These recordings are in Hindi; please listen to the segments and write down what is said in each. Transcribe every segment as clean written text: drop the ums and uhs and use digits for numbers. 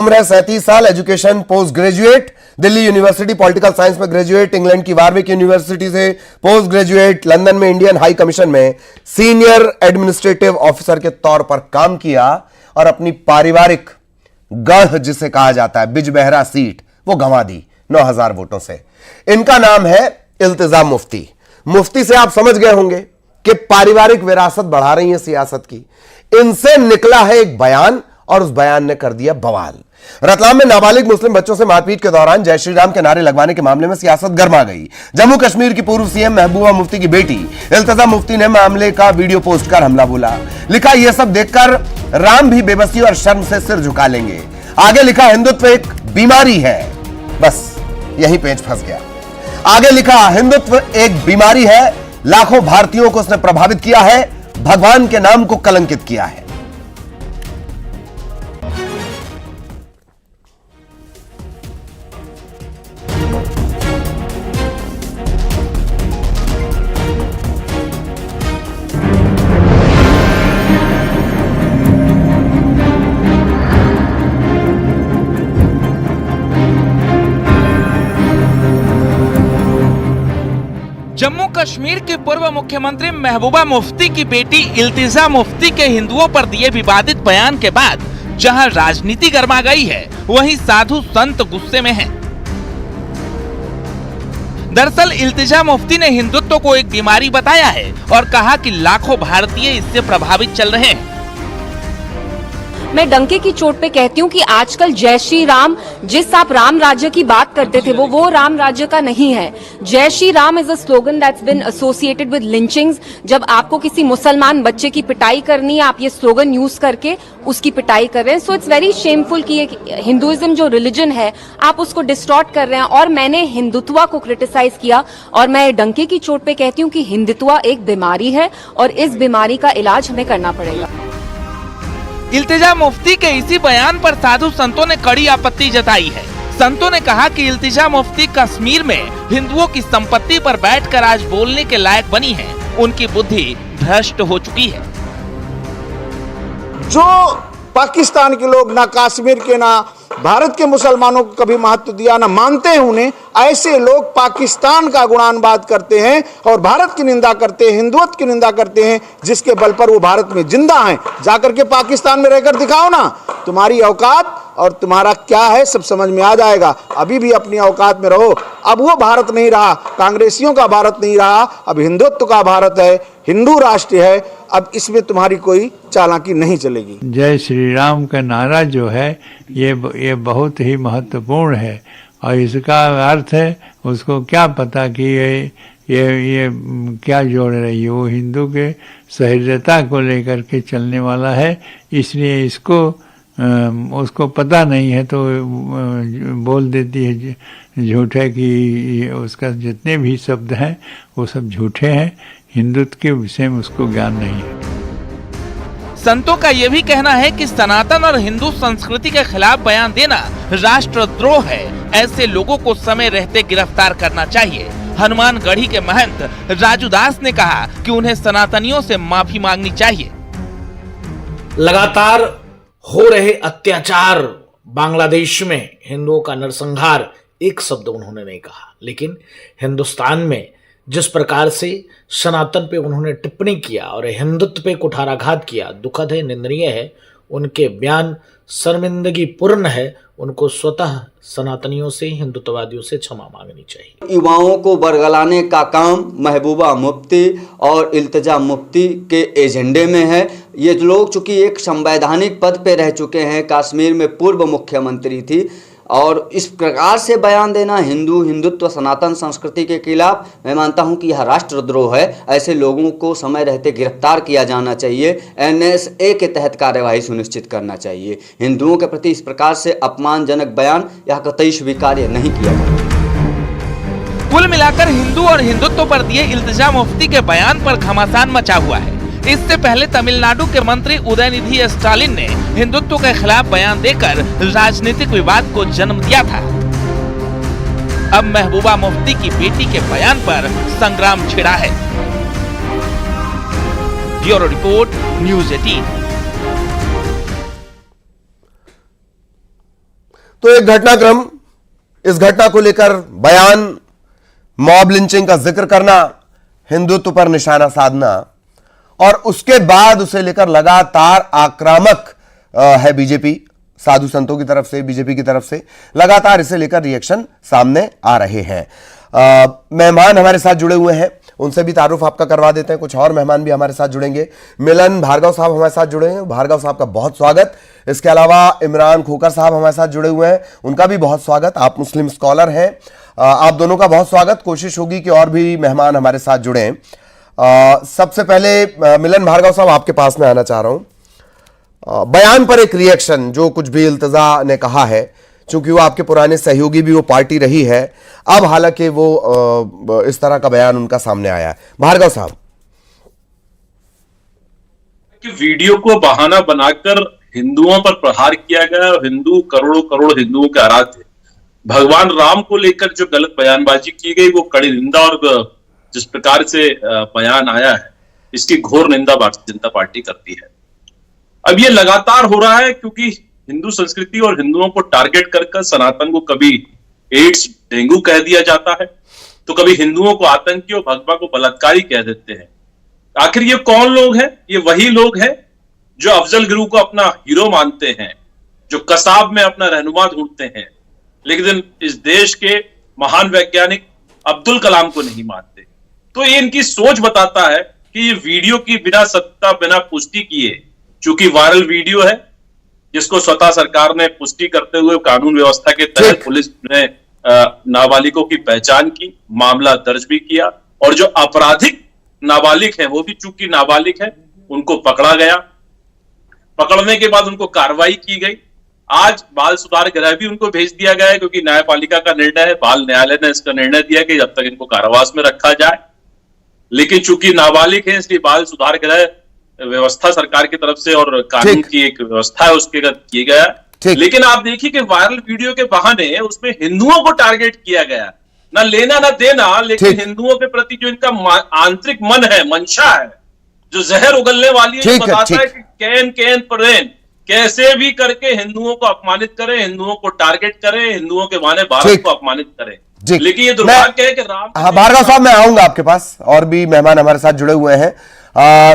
उम्र है 37 साल, education post graduate, Delhi university political science में ग्रेजुएट, इंग्लैंड की वारविक यूनिवर्सिटी से पोस्ट ग्रेजुएट, लंदन में इंडियन हाई कमीशन में सीनियर एडमिनिस्ट्रेटिव ऑफिसर के तौर पर काम किया और अपनी पारिवारिक गढ़ जिसे कहा जाता है बिजबहरा सीट वो गंवा दी 9000 वोटों से। इनका नाम है इल्तिजा मुफ्ती। मुफ्ती से आप समझ गए होंगे कि पारिवारिक विरासत बढ़ा रही है सियासत की। इनसे निकला है एक बयान और उस बयान ने कर दिया बवाल। रतलाम में नाबालिग मुस्लिम बच्चों से मारपीट के दौरान जय श्री राम के नारे लगवाने के मामले में सियासत गर्मा गई। जम्मू कश्मीर की पूर्व सीएम महबूबा मुफ्ती की बेटी इल्तिजा मुफ्ती ने मामले का वीडियो पोस्ट कर हमला बोला। लिखा, यह सब देखकर राम भी बेबसी और शर्म से सिर झुका लेंगे। आगे लिखा, हिंदुत्व एक बीमारी है। बस यही पेच फंस गया। आगे लिखा, हिंदुत्व एक बीमारी है, लाखों भारतीयों को उसने प्रभावित किया है, भगवान के नाम को कलंकित किया है। जम्मू कश्मीर की पूर्व मुख्यमंत्री महबूबा मुफ्ती की बेटी इल्तिजा मुफ्ती के हिंदुओं पर दिए विवादित बयान के बाद जहां राजनीति गर्मा गई है, वहीं साधु संत गुस्से में हैं। दरअसल इल्तिजा मुफ्ती ने हिंदुत्व को एक बीमारी बताया है और कहा कि लाखों भारतीय इससे प्रभावित चल रहे हैं। मैं डंके की चोट पे कहती हूँ कि आजकल जय श्री राम, जिस आप राम राज्य की बात करते थे, वो राम राज्य का नहीं है। Jai Shri Ram is a slogan that's been associated with lynchings. जब आपको किसी मुसलमान बच्चे की पिटाई करनी है, आप ये स्लोगन यूज करके उसकी पिटाई कर रहे हैं। सो इट्स वेरी शेमफुल कि हिंदुइज्म जो रिलीजन है, आप उसको डिस्टॉर्ट कर रहे हैं। और मैंने हिंदुत्व को क्रिटिसाइज किया और मैं डंके की चोट पे कहती हूँ कि हिंदुत्व एक बीमारी है और इस बीमारी का इलाज हमें करना पड़ेगा। इल्तिजा मुफ्ती के इसी बयान पर साधु संतों ने कड़ी आपत्ति जताई है। संतों ने कहा कि इल्तिजा मुफ्ती कश्मीर में हिंदुओं की संपत्ति पर बैठकर आज बोलने के लायक बनी है। उनकी बुद्धि भ्रष्ट हो चुकी है। जो पाकिस्तान के लोग ना कश्मीर के ना भारत के मुसलमानों को कभी महत्व दिया, ना मानते हैं उन्हें, ऐसे लोग पाकिस्तान का गुणानवाद करते हैं और भारत की निंदा करते हैं, हिंदुत्व की निंदा करते हैं, जिसके बल पर वो भारत में जिंदा हैं। जाकर के पाकिस्तान में रहकर दिखाओ ना, तुम्हारी औकात और तुम्हारा क्या है सब समझ में आ जाएगा। अभी भी अपनी औकात में रहो। अब वो भारत नहीं रहा, कांग्रेसियों का भारत नहीं रहा, अब हिंदुत्व का भारत है, हिंदू राष्ट्र है। अब इसमें तुम्हारी कोई चालाकी नहीं चलेगी। जय श्री राम का नारा जो है ये बहुत ही महत्वपूर्ण है और इसका अर्थ है उसको क्या पता कि ये क्या जोड़ रही है। वो हिंदू के सहृदयता को लेकर के चलने वाला है, इसलिए इसको उसको पता नहीं है तो बोल देती है झूठे कि उसका जितने भी शब्द हैं वो सब झूठे हैं। हिंदुत्व के विषय में उसको ज्ञान नहीं है। संतों का यह भी कहना है कि सनातन और हिंदू संस्कृति के खिलाफ बयान देना राष्ट्रद्रोह है। ऐसे लोगों को समय रहते गिरफ्तार करना चाहिए। हनुमानगढ़ी के महंत राजू दास ने कहा कि उन्हें सनातनियों से माफी मांगनी चाहिए। लगातार हो रहे अत्याचार, बांग्लादेश में हिंदुओं का नरसंहार, एक शब्द उन्होंने नहीं कहा। लेकिन हिंदुस्तान में जिस प्रकार से सनातन पे उन्होंने टिप्पणी किया और हिंदुत्व पे कुठाराघात किया, दुखद है, निंदनीय है। उनके बयान शर्मिंदगी पूर्ण है। उनको स्वतः सनातनियों से, हिंदुत्ववादियों से क्षमा मांगनी चाहिए। युवाओं को बरगलाने का काम महबूबा मुफ्ती और इल्तिजा मुफ्ती के एजेंडे में है। ये लोग चूंकि एक संवैधानिक पद पे रह चुके हैं, कश्मीर में पूर्व मुख्यमंत्री थी, और इस प्रकार से बयान देना हिंदुत्व सनातन संस्कृति के खिलाफ, मैं मानता हूं कि यह राष्ट्रद्रोह है। ऐसे लोगों को समय रहते गिरफ्तार किया जाना चाहिए। NSA के तहत कार्यवाही सुनिश्चित करना चाहिए। हिंदुओं के प्रति इस प्रकार से अपमानजनक बयान यह कतई स्वीकार्य नहीं किया जाता। कुल मिलाकर हिंदू और हिंदुत्व पर दिए इल्तिजा मुफ्ती के बयान पर घमासान मचा हुआ है। इससे पहले तमिलनाडु के मंत्री उदयनिधि स्टालिन ने हिंदुत्व के खिलाफ बयान देकर राजनीतिक विवाद को जन्म दिया था। अब महबूबा मुफ्ती की बेटी के बयान पर संग्राम छिड़ा है। Bureau report, news 18। तो एक घटनाक्रम, इस घटना को लेकर बयान, मॉब लिंचिंग का जिक्र करना, हिंदुत्व पर निशाना साधना, और उसके बाद उसे लेकर लगातार आक्रामक है बीजेपी, साधु संतों की तरफ से, बीजेपी की तरफ से लगातार इसे लेकर रिएक्शन सामने आ रहे हैं। मेहमान हमारे साथ जुड़े हुए हैं, उनसे भी तारुफ आपका करवा देते हैं। कुछ और मेहमान भी हमारे साथ जुड़ेंगे। मिलन भार्गव साहब हमारे साथ जुड़े हैं, भार्गव साहब का बहुत स्वागत। इसके अलावा इमरान खोकर साहब हमारे साथ जुड़े हुए हैं, उनका भी बहुत स्वागत। आप मुस्लिम स्कॉलर हैं, आप दोनों का बहुत स्वागत। कोशिश होगी कि और भी मेहमान हमारे साथ जुड़े। सबसे पहले मिलन भार्गव साहब आपके पास में आना चाह रहा हूं। बयान पर एक रिएक्शन, जो कुछ भी इल्तिजा ने कहा है, चूंकि वो आपके पुराने सहयोगी भी वो पार्टी रही है, अब हालांकि वो इस तरह का बयान उनका सामने आया है। भार्गव साहब, कि वीडियो को बहाना बनाकर हिंदुओं पर प्रहार किया गया, हिंदू करोड़ों करोड़ हिंदुओं के आराध्य भगवान राम को लेकर जो गलत बयानबाजी की गई, वो कड़ी निंदा, और जिस प्रकार से बयान आया है, इसकी घोर निंदा भारतीय जनता पार्टी करती है। अब ये लगातार हो रहा है, क्योंकि हिंदू संस्कृति और हिंदुओं को टारगेट कर सनातन को कभी एड्स, डेंगू कह दिया जाता है, तो कभी हिंदुओं को आतंकी और भगवा को बलात्कारी कह देते हैं। आखिर ये कौन लोग हैं? ये वही लोग हैं जो अफजल गुरु को अपना हीरो मानते हैं, जो कसाब में अपना रहनुमा ढूंढते हैं, लेकिन इस देश के महान वैज्ञानिक अब्दुल कलाम को नहीं मानते। तो ये इनकी सोच बताता है कि ये वीडियो की बिना सत्ता, बिना पुष्टि किए, चूंकि वायरल वीडियो है, जिसको स्वतः सरकार ने पुष्टि करते हुए कानून व्यवस्था के तहत पुलिस ने नाबालिगों की पहचान की, मामला दर्ज भी किया, और जो आपराधिक नाबालिग है, वो भी चूंकि नाबालिग है, उनको पकड़ा गया। पकड़ने के बाद उनको कार्रवाई की गई। आज बाल सुधार गृह भी उनको भेज दिया गया है, क्योंकि न्यायपालिका का निर्णय है, बाल न्यायालय ने इसका निर्णय दिया कि जब तक इनको कारावास में रखा जाए। लेकिन चूंकि नाबालिग है, इसलिए बाल सुधार गृह व्यवस्था सरकार की तरफ से और कानून की एक व्यवस्था है, उसके किया गया। लेकिन आप देखिए कि वायरल वीडियो के बहाने उसमें हिंदुओं को टारगेट किया गया, ना लेना ना देना, लेकिन हिंदुओं के प्रति जो इनका आंतरिक मन है, मंशा है, जो जहर उगलने वाली है, बताता है कि कैन कैन परेन, कैसे भी करके हिंदुओं को अपमानित करें, हिंदुओं को टारगेट करें, हिंदुओं के बहाने भारत को अपमानित करें। लेकिन ये दुर्भाग्य है कि राम। भार्गव साहब, मैं आऊंगा आपके पास, और भी मेहमान हमारे साथ जुड़े हुए हैं।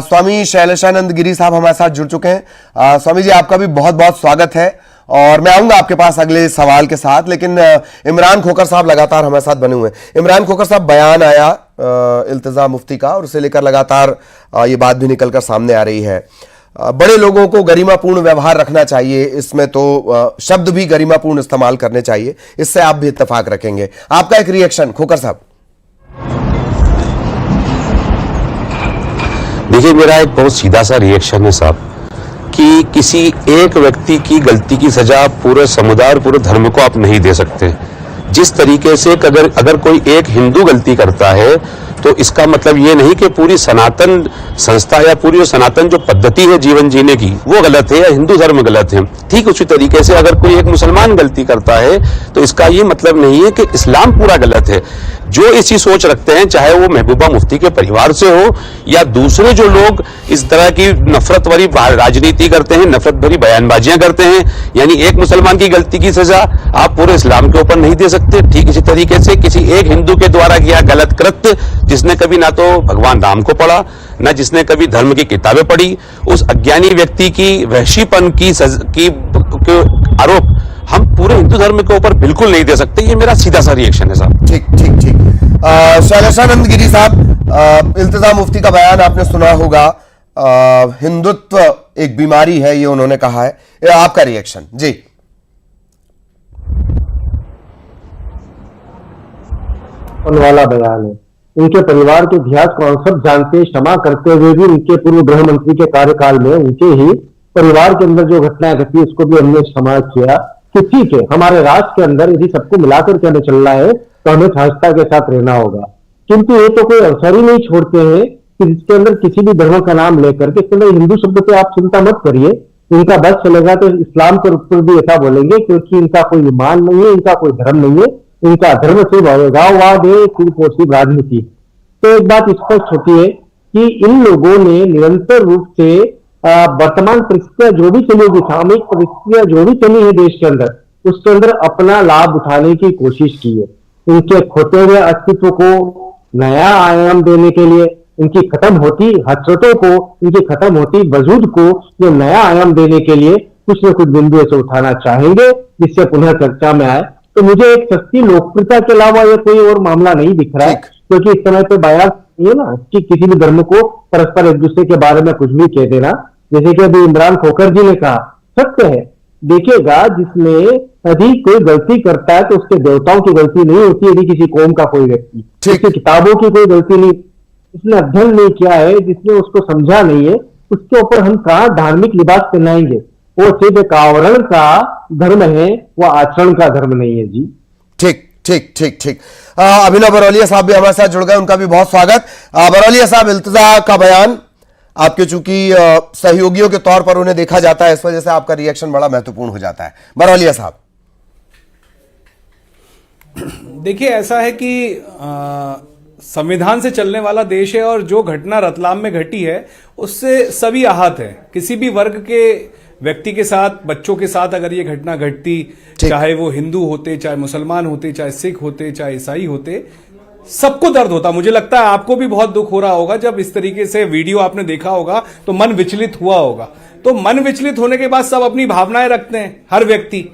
स्वामी शैलेशानंद गिरी साहब हमारे साथ जुड़ चुके हैं। स्वामी जी, आपका भी बहुत बहुत स्वागत है, और मैं आऊंगा आपके पास अगले सवाल के साथ। लेकिन इमरान खोकर साहब लगातार हमारे साथ बने हुए हैं। इमरान खोकर साहब, बयान आया इल्तिजा मुफ्ती का, और उसे लेकर लगातार ये बात भी निकलकर सामने आ रही है। बड़े लोगों को गरिमापूर्ण व्यवहार रखना चाहिए, इसमें तो शब्द भी गरिमापूर्ण इस्तेमाल करने चाहिए, इससे आप भी इत्तेफाक रखेंगे। आपका एक रिएक्शन खोकर साहब। देखिए, मेरा एक बहुत सीधा सा रिएक्शन है साहब, कि किसी एक व्यक्ति की गलती की सजा पूरे समुदाय, पूरे धर्म को आप नहीं दे सकते। जिस तरीके से अगर कोई एक हिंदू गलती करता है, तो इसका मतलब ये नहीं कि पूरी सनातन संस्था या पूरी सनातन जो पद्धति है जीवन जीने की, वो गलत है या हिंदू धर्म गलत है। ठीक उसी तरीके से अगर कोई एक मुसलमान गलती करता है, तो इसका ये मतलब नहीं है कि इस्लाम पूरा गलत है। जो ऐसी सोच रखते हैं, चाहे वो महबूबा मुफ्ती के परिवार से हो या दूसरे जो लोग इस तरह की नफरत भरी राजनीति करते हैं, नफरत भरी बयानबाजियां करते हैं, यानी एक मुसलमान की गलती की सजा आप पूरे इस्लाम के ऊपर नहीं दे सकते। ठीक इसी तरीके से किसी एक हिंदू के द्वारा किया गलत कृत्य, जिसने कभी ना तो भगवान राम को पढ़ा, ना जिसने कभी धर्म की किताबें पढ़ी, उस अज्ञानी व्यक्ति की वहशीपन की आरोप हम पूरे हिंदू धर्म के ऊपर बिल्कुल नहीं दे सकते। ये मेरा सीधा सा रिएक्शन है साहब। ठीक ठीक ठीक। शैलेशानंद गिरी साहब, इल्तिजा मुफ्ती का बयान आपने सुना होगा। हिंदुत्व एक बीमारी है, ये उन्होंने कहा है, आपका रिएक्शन जी। वाला बयान है, उनके परिवार के इतिहास को हम सब जानते, क्षमा करते हुए भी उनके पूर्व गृह मंत्री के कार्यकाल में उनके ही परिवार के अंदर जो घटनाएं घटी, उसको भी हमने क्षमा किया कि ठीक है, हमारे राष्ट्र के अंदर यदि सबको मिलाकर के हमें चलना है, तो हमें सहजता के साथ रहना होगा। किंतु ये तो कोई अवसर ही नहीं छोड़ते हैं कि जिसके अंदर किसी भी धर्म का नाम लेकर के, इसके अंदर हिंदू शब्द पे आप चिंता मत करिए, इनका बस चलेगा तो इस्लाम के ऊपर भी ऐसा बोलेंगे, क्योंकि इनका कोई ईमान नहीं है, इनका कोई धर्म नहीं है, इनका धर्म से गाँववाद है, कुपोषित राजनीति। तो एक बात स्पष्ट होती है कि इन लोगों ने निरंतर रूप से वर्तमान परिस्थितियां जो भी चली होगी, सामयिक परिस्थितियां जो भी चली है देश के अंदर, उसके अंदर अपना लाभ उठाने की कोशिश की है। इनके खोते हुए अस्तित्व को नया आयाम देने के लिए, इनकी खत्म होती हसरतों को, इनकी खत्म होती वजूद को ये नया आयाम देने के लिए कुछ न कुछ बिंदु ऐसे उठाना चाहेंगे जिससे पुनः चर्चा में आए। तो मुझे एक सस्ती लोकप्रियता के अलावा ये कोई और मामला नहीं दिख रहा है, क्योंकि इस समय पे बायास ये ना कि किसी भी धर्म को परस्पर एक दूसरे के बारे में कुछ भी कह देना। जैसे कि अभी इमरान खोखर जी ने कहा, सत्य है, देखिएगा जिसमें यदि कोई गलती करता है तो उसके देवताओं की गलती नहीं होती, यदि किसी कौम का कोई व्यक्ति, उसकी किताबों की कोई गलती नहीं, जिसने अध्ययन नहीं किया है, जिसने उसको समझा नहीं है, उसके ऊपर हम कहाँ धार्मिक लिबास पहनाएंगे। वो सिर्फ एक आवरण का धर्म है, वो आचरण का धर्म नहीं है जी। ठीक ठीक ठीक ठीक। अभिनव बरौलिया साहब भी हमारे साथ जुड़ गए, उनका भी बहुत स्वागत। बरौलिया साहब, इल्तिजा का बयान आपके चूंकि सहयोगियों के तौर पर उन्हें देखा जाता है, इस वजह से आपका रिएक्शन बड़ा महत्वपूर्ण हो जाता है। बरौलिया साहब, देखिए ऐसा है कि संविधान से चलने वाला देश है और जो घटना रतलाम में घटी है उससे सभी आहत है। किसी भी वर्ग के व्यक्ति के साथ, बच्चों के साथ अगर ये घटना घटती, चाहे वो हिंदू होते, चाहे मुसलमान होते, चाहे सिख होते, चाहे ईसाई होते, सबको दर्द होता। मुझे लगता है आपको भी बहुत दुख हो रहा होगा जब इस तरीके से वीडियो आपने देखा होगा तो मन विचलित हुआ होगा। तो मन विचलित होने के बाद सब अपनी भावनाएं रखते हैं, हर व्यक्ति।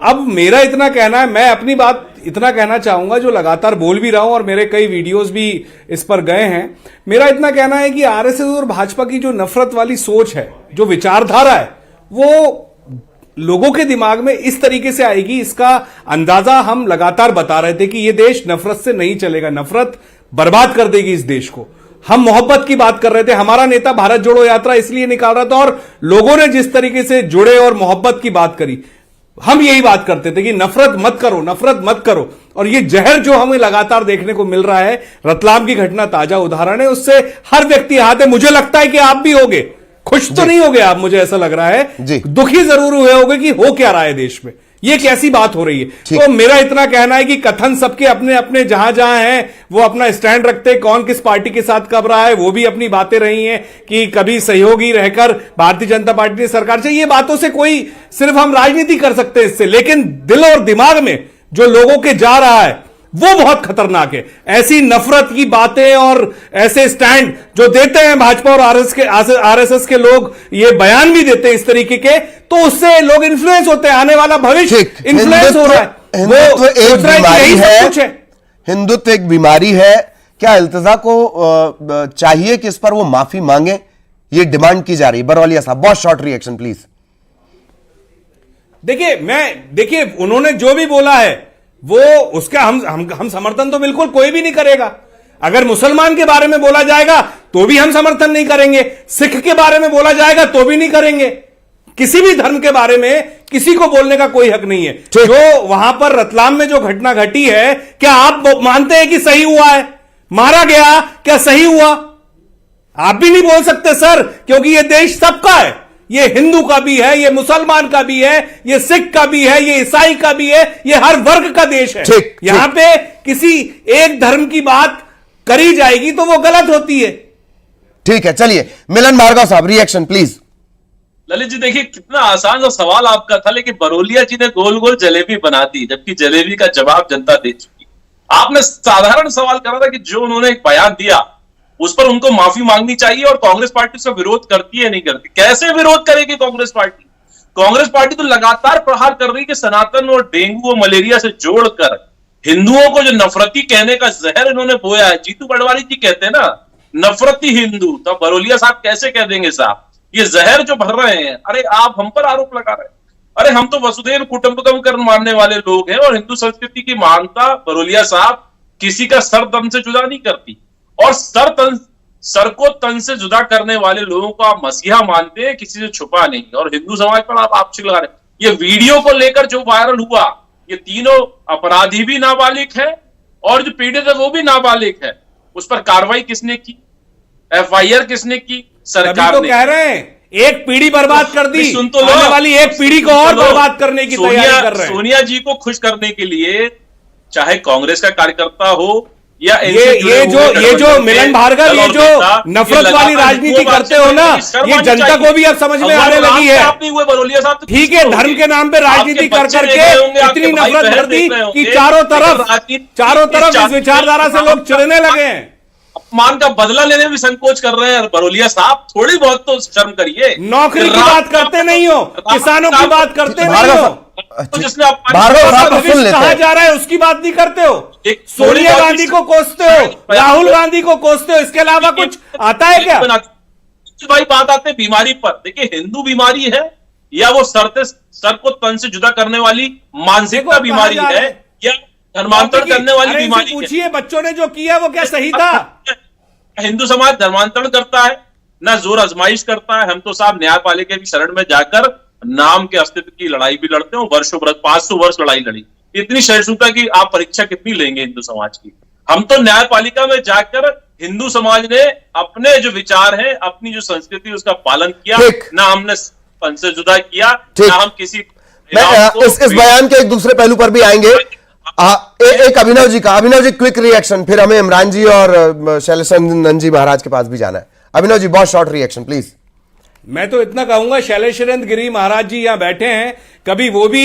अब मेरा इतना कहना है, मैं अपनी बात इतना कहना चाहूंगा, जो लगातार बोल भी रहा हूं और मेरे कई वीडियोस भी इस पर गए हैं। मेरा इतना कहना है कि आरएसएस और भाजपा की जो नफरत वाली सोच है, जो विचारधारा है, वो लोगों के दिमाग में इस तरीके से आएगी, इसका अंदाजा हम लगातार बता रहे थे कि यह देश नफरत से नहीं चलेगा, नफरत बर्बाद कर देगी इस देश को। हम मोहब्बत की बात कर रहे थे, हमारा नेता भारत जोड़ो यात्रा इसलिए निकाल रहा था और लोगों ने जिस तरीके से जुड़े और मोहब्बत की बात करी, हम यही बात करते थे कि नफरत मत करो, नफरत मत करो। और ये जहर जो हमें लगातार देखने को मिल रहा है, रतलाम की घटना ताजा उदाहरण है, उससे हर व्यक्ति आहत है। मुझे लगता है कि आप भी होगे, खुश तो नहीं होगे आप, मुझे ऐसा लग रहा है, दुखी जरूर हुए होगे कि हो क्या रहा है देश में, ये कैसी बात हो रही है। तो मेरा इतना कहना है कि कथन सबके अपने अपने जहां जहां हैं वो अपना स्टैंड रखते, कौन किस पार्टी के साथ कब रहा है, वो भी अपनी बातें रही हैं कि कभी सहयोगी रहकर भारतीय जनता पार्टी ने सरकार से, ये बातों से कोई, सिर्फ हम राजनीति कर सकते हैं इससे, लेकिन दिल और दिमाग में जो लोगों के जा रहा है वो बहुत खतरनाक है। ऐसी नफरत की बातें और ऐसे स्टैंड जो देते हैं भाजपा और आरएसएस के लोग, ये बयान भी देते हैं इस तरीके के, तो उससे लोग इन्फ्लुएंस होते हैं, आने वाला भविष्य इन्फ्लुएंस हो रहा है। हिंदुत्व एक बीमारी है, हिंदुत्व एक बीमारी है। क्या इल्तिजा को चाहिए कि इस पर वो माफी मांगे, ये डिमांड की जा रही है। बरौलिया साहब, बहुत शॉर्ट रिएक्शन प्लीज। देखिए उन्होंने जो भी बोला है वो उसका हम समर्थन तो बिल्कुल कोई भी नहीं करेगा। अगर मुसलमान के बारे में बोला जाएगा तो भी हम समर्थन नहीं करेंगे, सिख के बारे में बोला जाएगा तो भी नहीं करेंगे। किसी भी धर्म के बारे में किसी को बोलने का कोई हक नहीं है। जो वहां पर रतलाम में जो घटना घटी है, क्या आप मानते हैं कि सही हुआ है? मारा गया, क्या सही हुआ? आप भी नहीं बोल सकते सर, क्योंकि यह देश सबका है। ये हिंदू का भी है, ये मुसलमान का भी है, ये सिख का भी है, ये ईसाई का भी है, ये हर वर्ग का देश है। यहां पे किसी एक धर्म की बात करी जाएगी तो वो गलत होती है। ठीक है, चलिए मिलन भार्गव साहब, रिएक्शन प्लीज। ललित जी, देखिए कितना आसान सा सवाल आपका था, लेकिन बरौलिया जी ने गोल गोल जलेबी बना दी, जबकि जलेबी का जवाब जनता दे चुकी। आपने साधारण सवाल करा था कि जो उन्होंने एक बयान दिया उस पर उनको माफी मांगनी चाहिए, और कांग्रेस पार्टी उसका विरोध करती है नहीं करती। कैसे विरोध करेगी कांग्रेस पार्टी? कांग्रेस पार्टी तो लगातार प्रहार कर रही है कि सनातन और डेंगू और मलेरिया से जोड़कर हिंदुओं को जो नफरती कहने का जहर इन्होंने बोया है। जीतू पटवारी जी कहते हैं ना, नफरती हिंदू, तो बरौलिया साहब कैसे कह देंगे साहब, ये जहर जो भर रहे हैं। अरे आप हम पर आरोप लगा रहे हैं। अरे हम तो वसुधैव कुटुंबकम कर मानने वाले लोग हैं, और हिंदू संस्कृति की महानता बरौलिया साहब किसी का सर तन से जुदा नहीं करती, और सर को तन से जुदा करने वाले लोगों को आप मसीहा मानते हैं, किसी से छुपा नहीं। और हिंदू समाज पर आप आक्षेप लगा रहे हैं। ये वीडियो को लेकर जो वायरल हुआ, ये तीनों अपराधी भी नाबालिग है और जो पीड़ित है वो भी नाबालिग है। उस पर कार्रवाई किसने की? एफआईआर किसने की? सरकार तो ने। कह रहे हैं एक पीढ़ी बर्बाद कर दी, सुन तो आने वाली एक पीढ़ी को और बर्बाद करने की तैयारी कर रहे हैं। सोनिया जी को खुश करने के लिए चाहे कांग्रेस का कार्यकर्ता हो या ये जो मिलन भार्गव, ये जो नफरत वाली राजनीति करते हो ना, ये जनता को भी अब समझ में आने लगी है। ठीक है, धर्म के नाम पे राजनीति कर करके इतनी नफरत कर दी कि चारों तरफ इस विचारधारा से लोग चिढ़ने लगे हैं। अपमान का बदला लेने में भी संकोच कर रहे हैं। बरोलिया साहब, थोड़ी बहुत तो शर्म करिए। नौकरी की बात करते नहीं हो, किसानों की बात करते नहीं हो, तो जिसने कहा जा रहा है उसकी बात नहीं करते हो। सोनिया गांधी को कोसते हो, राहुल गांधी को कोसते हो, इसके अलावा कुछ आता है क्या? भाई बात आते हैं बीमारी पर। देखिए, हिंदू बीमारी है या वो सर को तन से जुदा करने वाली मानसिकता बीमारी है या धर्मांतरण करने वाली बीमारी है? पूछिए, बच्चों ने जो किया वो क्या सही था? हिंदू समाज धर्मांतरण करता है ना, जोर आजमाइश करता है। हम तो साहब न्यायपालिका की शरण में जाकर नाम के अस्तित्व की लड़ाई भी लड़ते हो। वर्षों बरस 500 वर्ष लड़ाई लड़ी। इतनी सहिष्णुता की आप परीक्षा कितनी लेंगे हिंदू समाज की? हम तो न्यायपालिका में जाकर हिंदू समाज ने अपने जो विचार है, अपनी जो संस्कृति, उसका पालन किया। ना हमने पंथ से जुदा किया, ना हम किसी इस बयान के एक दूसरे पहलू पर भी आएंगे। एक अभिनव जी क्विक रिएक्शन, फिर हमें इमरान जी और शैलेशनंदन जी महाराज के पास भी जाना है। अभिनव जी, बहुत शॉर्ट रिएक्शन प्लीज। मैं तो इतना कहूंगा, शैलेशनंद गिरी महाराज जी यहां बैठे हैं, कभी वो भी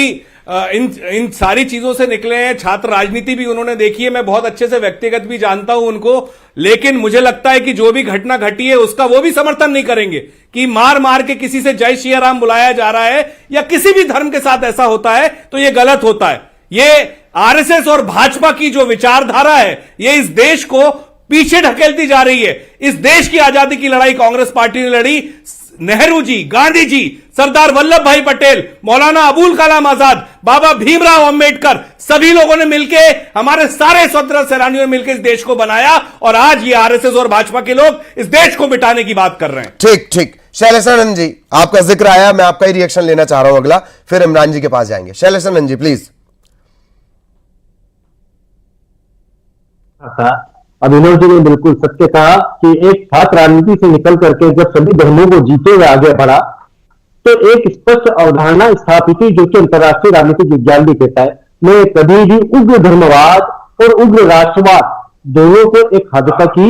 इन सारी चीजों से निकले हैं। छात्र राजनीति भी उन्होंने देखी है, मैं बहुत अच्छे से व्यक्तिगत भी जानता हूं उनको। लेकिन मुझे लगता है कि जो भी घटना घटी है उसका वो भी समर्थन नहीं करेंगे कि मार मार के किसी से जय श्री राम बुलाया जा रहा है या किसी भी धर्म के साथ ऐसा होता है तो ये गलत होता है। ये आरएसएस और भाजपा की जो विचारधारा है, ये इस देश को पीछे ढकेलती जा रही है। इस देश की आजादी की लड़ाई कांग्रेस पार्टी ने लड़ी। नेहरू जी, गांधी जी, सरदार वल्लभ भाई पटेल, मौलाना अबुल कलाम आजाद, बाबा भीमराव अंबेडकर, सभी लोगों ने मिलकर, हमारे सारे स्वतंत्रता सेनानियों ने मिलकर इस देश को बनाया। और आज ये आरएसएस और भाजपा के लोग इस देश को मिटाने की बात कर रहे हैं। ठीक। शैलेशनंदन जी, आपका जिक्र आया, मैं आपका ही रिएक्शन लेना चाह रहा हूं अगला, फिर इमरान जी के पास जाएंगे। शैलेशनंदन जी प्लीज। अभिनव जी ने बिल्कुल सत्य कहा कि एक छात्र राजनीति से निकल करके जब सभी धर्मों को जीते हुए आगे बढ़ा तो एक स्पष्ट अवधारणा स्थापित हुई, जो कि अंतर्राष्ट्रीय राजनीतिक विज्ञान भी कहता है। मैं कभी भी उग्र धर्मवाद और उग्र राष्ट्रवाद दोनों को एक हद तक ही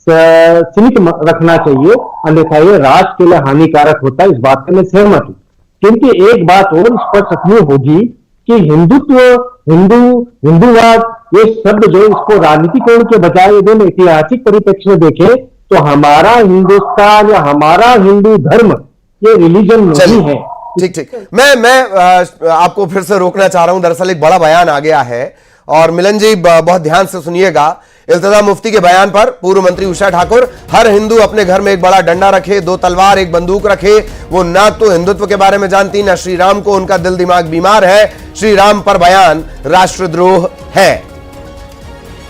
सीमित रखना चाहिए, अन्यथा ये राष्ट्र के लिए हानिकारक होता है। इस बात से मैं सहमत हूं, क्योंकि एक बात और स्पष्ट रखनी होगी कि हिंदूवाद ये शब्द जो इसको राजनीतिकरण के बजाय यदि हम ऐतिहासिक परिप्रेक्ष्य में देखें तो हमारा हिंदुस्तान या हमारा हिंदू धर्म ये रिलीजन नहीं है। ठीक। मैं आपको फिर से रोकना चाह रहा हूं। दरअसल एक बड़ा बयान आ गया है और मिलन जी बहुत ध्यान से सुनिएगा। इल्तिजा मुफ्ती के बयान पर पूर्व मंत्री उषा ठाकुर, हर हिंदू अपने घर में एक बड़ा डंडा रखे, 2 तलवार, 1 बंदूक रखे। वो ना तो हिंदुत्व के बारे में जानती, ना श्री राम को, उनका दिल दिमाग बीमार है। श्री राम पर बयान राष्ट्रद्रोह है।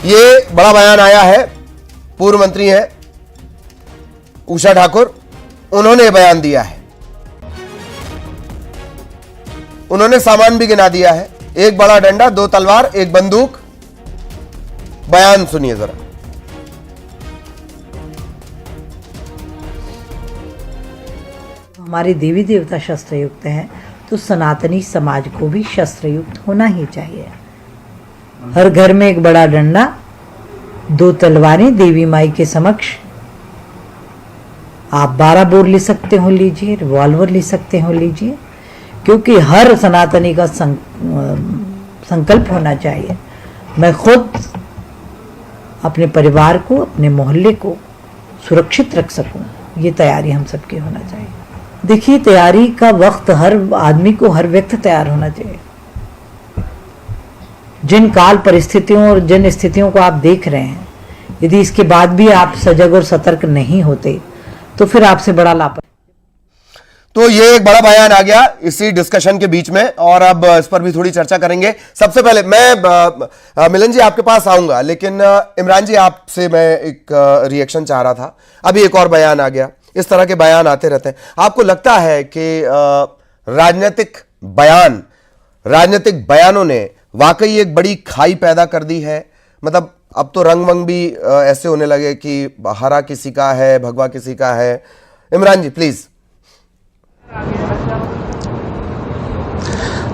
ये बड़ा बयान आया है, पूर्व मंत्री हैं उषा ठाकुर, उन्होंने बयान दिया है। उन्होंने सामान भी गिना दिया है, 1 बड़ा डंडा, 2 तलवार, 1 बंदूक। बयान सुनिए जरा। हमारे देवी देवता शस्त्रयुक्त हैं तो सनातनी समाज को भी शस्त्रयुक्त होना ही चाहिए। हर घर में एक बड़ा डंडा, 2 तलवारें देवी माई के समक्ष। आप 12 बोर ले सकते हो लीजिए, रिवॉल्वर ले सकते हो लीजिए, क्योंकि हर सनातनी का संकल्प होना चाहिए मैं खुद अपने परिवार को, अपने मोहल्ले को सुरक्षित रख सकूं। ये तैयारी हम सबकी होना चाहिए। देखिए, तैयारी का वक्त हर आदमी को, हर व्यक्ति तैयार होना चाहिए। जिन काल परिस्थितियों और जिन स्थितियों को आप देख रहे हैं, यदि इसके बाद भी आप सजग और सतर्क नहीं होते तो फिर आपसे बड़ा लापरवाही। तो ये एक बड़ा बयान आ गया इसी डिस्कशन के बीच में, और अब इस पर भी थोड़ी चर्चा करेंगे। सबसे पहले मैं मिलन जी आपके पास आऊंगा, लेकिन इमरान जी आपसे मैं एक रिएक्शन चाह रहा था। अभी एक और बयान आ गया, इस तरह के बयान आते रहते हैं। आपको लगता है कि राजनीतिक बयानों ने वाकई एक बड़ी खाई पैदा कर दी है? मतलब अब तो रंग वंग भी ऐसे होने लगे कि हरा किसी का है, भगवा किसी का है। इमरान जी प्लीज।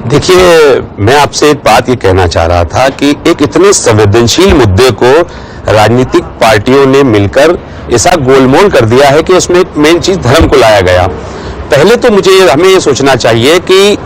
देखिए, मैं आपसे एक बात ये कहना चाह रहा था कि एक इतने संवेदनशील मुद्दे को राजनीतिक पार्टियों ने मिलकर ऐसा गोलमोल कर दिया है कि उसमें एक मेन चीज धर्म को लाया गया। पहले तो हमें ये सोचना चाहिए कि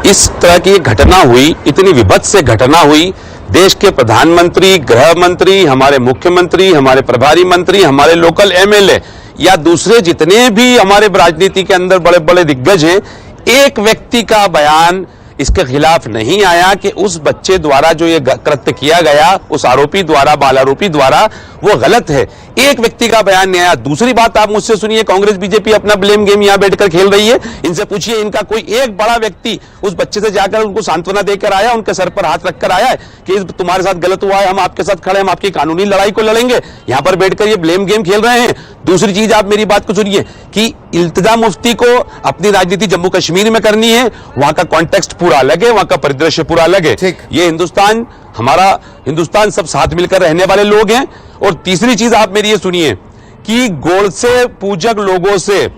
इस तरह की घटना हुई, इतनी विभत्स से घटना हुई, देश के प्रधानमंत्री, गृह मंत्री, हमारे मुख्यमंत्री, हमारे प्रभारी मंत्री, हमारे लोकल एमएलए या दूसरे जितने भी हमारे राजनीति के अंदर बड़े बड़े दिग्गज हैं, एक व्यक्ति का बयान इसके खिलाफ नहीं आया कि उस बच्चे द्वारा जो ये कृत्य किया गया, उस आरोपी द्वारा, बाल आरोपी द्वारा, वो गलत है। एक व्यक्ति का बयान नहीं आया। दूसरी बात आप मुझसे सुनिए, कांग्रेस बीजेपी अपना ब्लेम गेम यहां बैठकर खेल रही है। इनसे पूछिए, इनका कोई एक बड़ा व्यक्ति उस बच्चे से जाकर उनको सांत्वना देकर आया, उनके सर पर हाथ रखकर आया है कि तुम्हारे साथ गलत हुआ है, हम आपके साथ खड़े हैं, हम आपकी कानूनी लड़ाई को लड़ेंगे। यहां पर बैठकर ये ब्लेम गेम खेल रहे हैं। दूसरी चीज, आप मेरी बात को सुनिए कि इल्तिजा मुफ्ती को अपनी राजनीति जम्मू कश्मीर में करनी है, वहां का कॉन्टेक्स्ट पूरा अलग है, वहां का परिदृश्य पूरा अलग है। ये हिंदुस्तान, हमारा हिंदुस्तान, सब साथ मिलकर रहने वाले लोग हैं। और तीसरी चीज आप मेरी ये सुनिए कि गोडसे पूजक लोगों से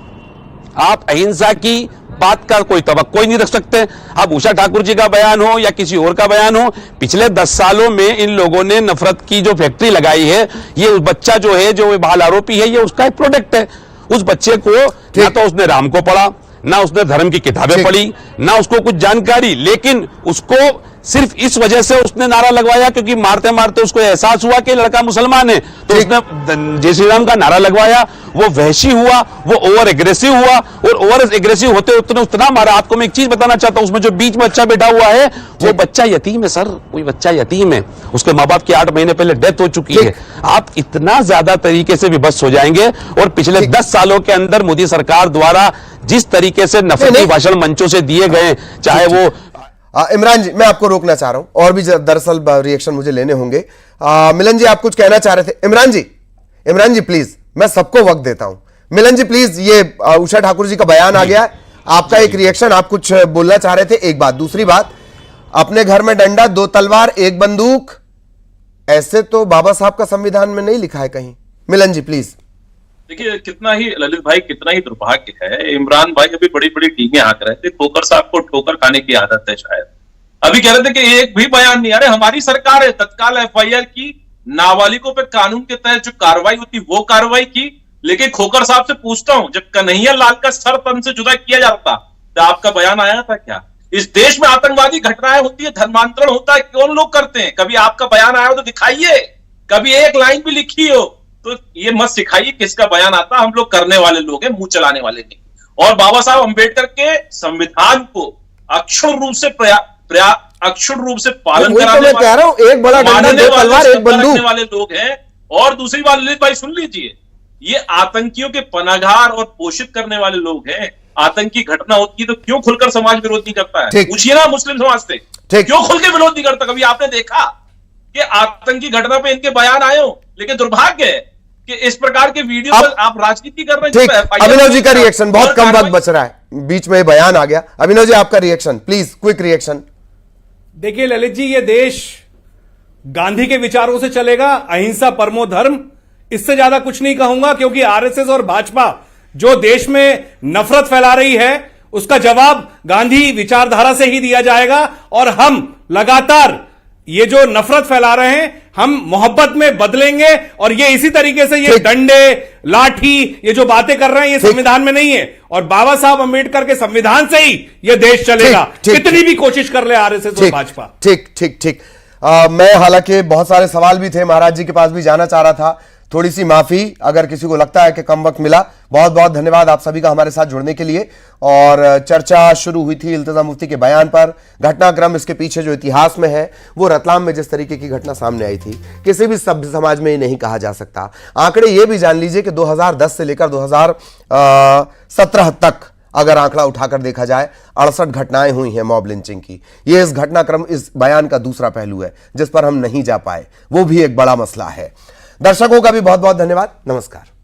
आप अहिंसा की बात का कोई तवक्को ही नहीं रख सकते। अब उषा ठाकुर जी का बयान हो या किसी और का बयान हो, पिछले 10 सालों में इन लोगों ने नफरत की जो फैक्ट्री लगाई है, ये उस बच्चा जो है, जो बाल आरोपी है, ये उसका एक प्रोडक्ट है। उस बच्चे को ना तो उसने राम को पढ़ा, ना उसने धर्म की किताबें पढ़ी, ना उसको कुछ जानकारी, लेकिन उसको सिर्फ इस वजह से उसने नारा लगवाया क्योंकि मारते मारते उसको एहसास हुआ कि लड़का मुसलमान है, तो उसने जय श्री राम का नारा लगवाया। वो वहशी हुआ, वो ओवर एग्रेसिव हुआ, और ओवर एग्रेसिव होते उसने उतना मारा। आपको मैं एक चीज बताना चाहता हूं, उसमें जो बीच में बच्चा बैठा हुआ है, वो बच्चा यतीम है सर, कोई बच्चा यतीम है, उसके माँ बाप की 8 महीने पहले डेथ हो चुकी है। आप इतना ज्यादा तरीके से विभत्स हो जाएंगे। और पिछले 10 सालों के अंदर मोदी सरकार द्वारा जिस तरीके से नफरती भाषण मंचों से दिए गए, चाहे वो इमरान जी, मैं आपको रोकना चाह रहा हूं, और भी दरअसल रिएक्शन मुझे लेने होंगे। मिलन जी, आप कुछ कहना चाह रहे थे। इमरान जी प्लीज, मैं सबको वक्त देता हूं। मिलन जी प्लीज, ये उषा ठाकुर जी का बयान आ गया है, आपका एक रिएक्शन, आप कुछ बोलना चाह रहे थे। एक बात, दूसरी बात, अपने घर में डंडा, 2 तलवार, 1 बंदूक, ऐसे तो बाबा साहब का संविधान में नहीं लिखा है कहीं। मिलन जी प्लीज। देखिए, कितना ही ललित भाई, कितना ही दुर्भाग्य है। इमरान भाई अभी बड़ी बड़ी टीमें हाँक रहे थे, ठोकर साहब को ठोकर खाने की आदत है शायद। अभी कह रहे थे कि एक भी बयान नहीं आ रहा। हमारी सरकार है, तत्काल एफआईआर की, नाबालिगों पे कानून के तहत जो कार्रवाई होती वो कार्रवाई की। लेकिन खोकर साहब से पूछता हूं, जब कन्हैया लाल का सर तन से जुदा किया जाता तो आपका बयान आया था क्या? इस देश में आतंकवादी घटनाएं होती है, धर्मांतरण होता है, कौन लोग करते हैं? कभी आपका बयान आया हो तो दिखाइए, कभी एक लाइन भी लिखी हो तो ये मत सिखाइए किसका बयान आता। हम लोग करने वाले लोग हैं, मुंह चलाने वाले नहीं। और बाबा साहब अम्बेडकर के संविधान को अक्षर रूप से पालन कराने वाले, एक बड़ा डंडा, 2 तलवार, 1 बंदूक वाले लोग हैं। और दूसरी बात ललित भाई सुन लीजिए, ये आतंकियों के पनागार और पोषित करने वाले लोग हैं। आतंकी घटना होती है तो क्यों खुलकर समाज विरोध नहीं करता है? पूछिए ना मुस्लिम समाज से, क्यों खुल के विरोध नहीं करता? कभी आपने देखा कि आतंकी घटना पे इनके बयान आए हो? लेकिन दुर्भाग्य है कि इस प्रकार के वीडियो पर आप राजनीति कर रहे हैं। अभिनव जी का रिएक्शन, बहुत कम वक्त बच रहा है, बीच में बयान आ गया। अभिनव जी, आपका रिएक्शन प्लीज, क्विक रिएक्शन। देखिए ललित जी, ये देश गांधी के विचारों से चलेगा, अहिंसा परमो धर्म, इससे ज्यादा कुछ नहीं कहूंगा। क्योंकि आरएसएस और भाजपा जो देश में नफरत फैला रही है, उसका जवाब गांधी विचारधारा से ही दिया जाएगा। और हम लगातार ये जो नफरत फैला रहे हैं, हम मोहब्बत में बदलेंगे। और ये इसी तरीके से, ये डंडे, लाठी, ये जो बातें कर रहे हैं, ये संविधान में नहीं है। और बाबा साहब अम्बेडकर के संविधान से ही ये देश चलेगा, कितनी भी कोशिश कर ले आरएसएस और भाजपा। ठीक। मैं, हालांकि बहुत सारे सवाल भी थे, महाराज जी के पास भी जाना चाह रहा था। थोड़ी सी माफी अगर किसी को लगता है कि कम वक्त मिला। बहुत बहुत धन्यवाद आप सभी का हमारे साथ जुड़ने के लिए। और चर्चा शुरू हुई थी इल्तिजा मुफ्ती के बयान पर। घटनाक्रम, इसके पीछे जो इतिहास में है, वो रतलाम में जिस तरीके की घटना सामने आई थी, किसी भी सभ्य समाज में ये नहीं कहा जा सकता। आंकड़े ये भी जान लीजिए कि 2010 से लेकर 2017 तक अगर आंकड़ा उठाकर देखा जाए, 68 घटनाएं हुई हैं मॉब लिंचिंग की। ये इस घटनाक्रम, इस बयान का दूसरा पहलू है जिस पर हम नहीं जा पाए, वो भी एक बड़ा मसला है। दर्शकों का भी बहुत बहुत धन्यवाद। नमस्कार।